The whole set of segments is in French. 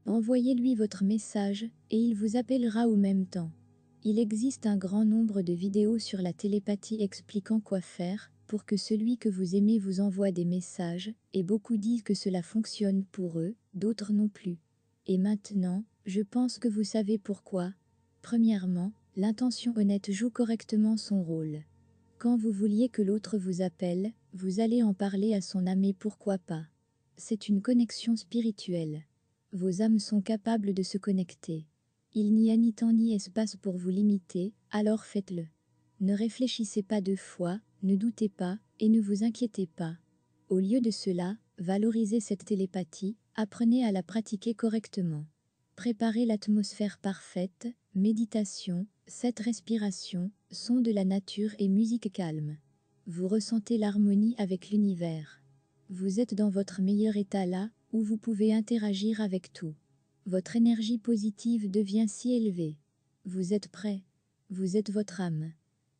Envoyez-lui votre message, et il vous appellera au même temps. Il existe un grand nombre de vidéos sur la télépathie expliquant quoi faire, pour que celui que vous aimez vous envoie des messages, et beaucoup disent que cela fonctionne pour eux, d'autres non plus. Et maintenant, je pense que vous savez pourquoi. Premièrement, l'intention honnête joue correctement son rôle. Quand vous vouliez que l'autre vous appelle, vous allez en parler à son âme et pourquoi pas. C'est une connexion spirituelle. Vos âmes sont capables de se connecter. Il n'y a ni temps ni espace pour vous limiter, alors faites-le. Ne réfléchissez pas deux fois, ne doutez pas, et ne vous inquiétez pas. Au lieu de cela, valorisez cette télépathie, apprenez à la pratiquer correctement. Préparez l'atmosphère parfaite, méditation, cette respiration, son de la nature et musique calme. Vous ressentez l'harmonie avec l'univers. Vous êtes dans votre meilleur état là, où vous pouvez interagir avec tout. Votre énergie positive devient si élevée. Vous êtes prêt. Vous êtes votre âme.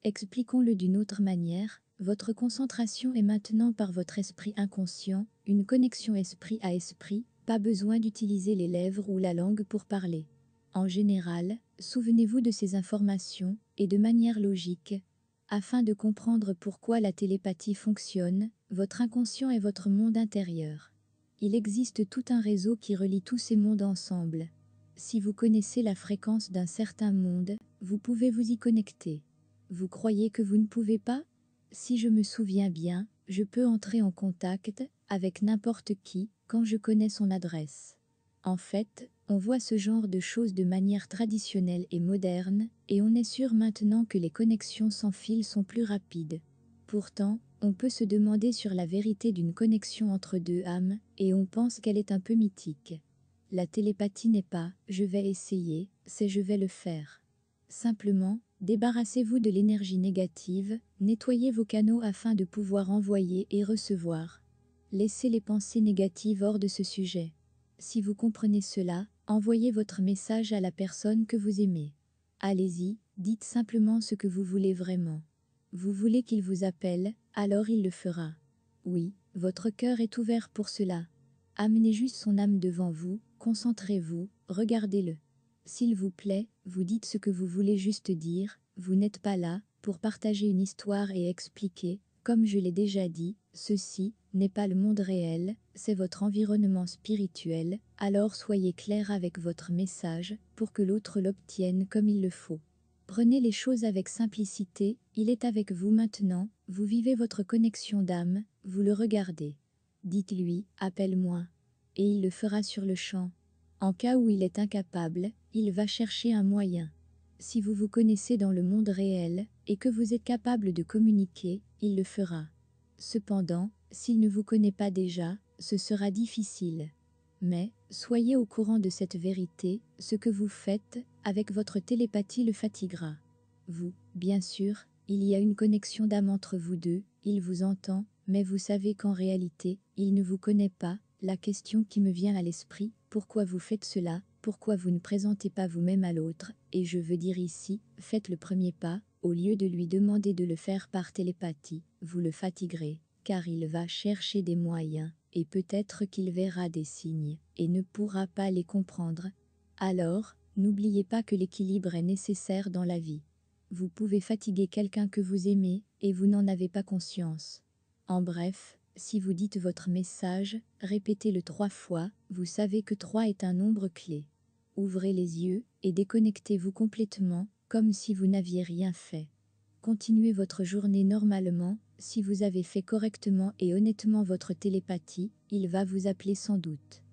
Expliquons-le d'une autre manière, votre concentration est maintenant par votre esprit inconscient, une connexion esprit à esprit, pas besoin d'utiliser les lèvres ou la langue pour parler. En général, souvenez-vous de ces informations, et de manière logique. Afin de comprendre pourquoi la télépathie fonctionne, votre inconscient est votre monde intérieur. Il existe tout un réseau qui relie tous ces mondes ensemble. Si vous connaissez la fréquence d'un certain monde, vous pouvez vous y connecter. Vous croyez que vous ne pouvez pas? Si je me souviens bien, je peux entrer en contact avec n'importe qui quand je connais son adresse. En fait, on voit ce genre de choses de manière traditionnelle et moderne, et on est sûr maintenant que les connexions sans fil sont plus rapides. Pourtant, on peut se demander sur la vérité d'une connexion entre deux âmes, et on pense qu'elle est un peu mythique. La télépathie n'est pas « je vais essayer », c'est « je vais le faire ». Simplement, débarrassez-vous de l'énergie négative, nettoyez vos canaux afin de pouvoir envoyer et recevoir. Laissez les pensées négatives hors de ce sujet. Si vous comprenez cela, envoyez votre message à la personne que vous aimez. Allez-y, dites simplement ce que vous voulez vraiment. Vous voulez qu'il vous appelle, alors il le fera. Oui, votre cœur est ouvert pour cela. Amenez juste son âme devant vous, concentrez-vous, regardez-le. S'il vous plaît, vous dites ce que vous voulez juste dire, vous n'êtes pas là pour partager une histoire et expliquer, comme je l'ai déjà dit, ceci n'est pas le monde réel, c'est votre environnement spirituel, alors soyez clair avec votre message pour que l'autre l'obtienne comme il le faut. Prenez les choses avec simplicité, il est avec vous maintenant, vous vivez votre connexion d'âme, vous le regardez. Dites-lui, appelle-moi. Et il le fera sur le champ. En cas où il est incapable, il va chercher un moyen. Si vous vous connaissez dans le monde réel, et que vous êtes capable de communiquer, il le fera. Cependant, s'il ne vous connaît pas déjà, ce sera difficile. Mais, soyez au courant de cette vérité, ce que vous faites, avec votre télépathie le fatiguera. Vous, bien sûr, il y a une connexion d'âme entre vous deux, il vous entend, mais vous savez qu'en réalité, il ne vous connaît pas. La question qui me vient à l'esprit, pourquoi vous faites cela, pourquoi vous ne présentez pas vous-même à l'autre, et je veux dire ici, faites le premier pas, au lieu de lui demander de le faire par télépathie, vous le fatiguerez, car il va chercher des moyens, et peut-être qu'il verra des signes, et ne pourra pas les comprendre. Alors, n'oubliez pas que l'équilibre est nécessaire dans la vie. Vous pouvez fatiguer quelqu'un que vous aimez, et vous n'en avez pas conscience. En bref, si vous dites votre message, répétez-le 3 fois, vous savez que 3 est un nombre clé. Ouvrez les yeux, et déconnectez-vous complètement, comme si vous n'aviez rien fait. Continuez votre journée normalement, si vous avez fait correctement et honnêtement votre télépathie, il va vous appeler sans doute.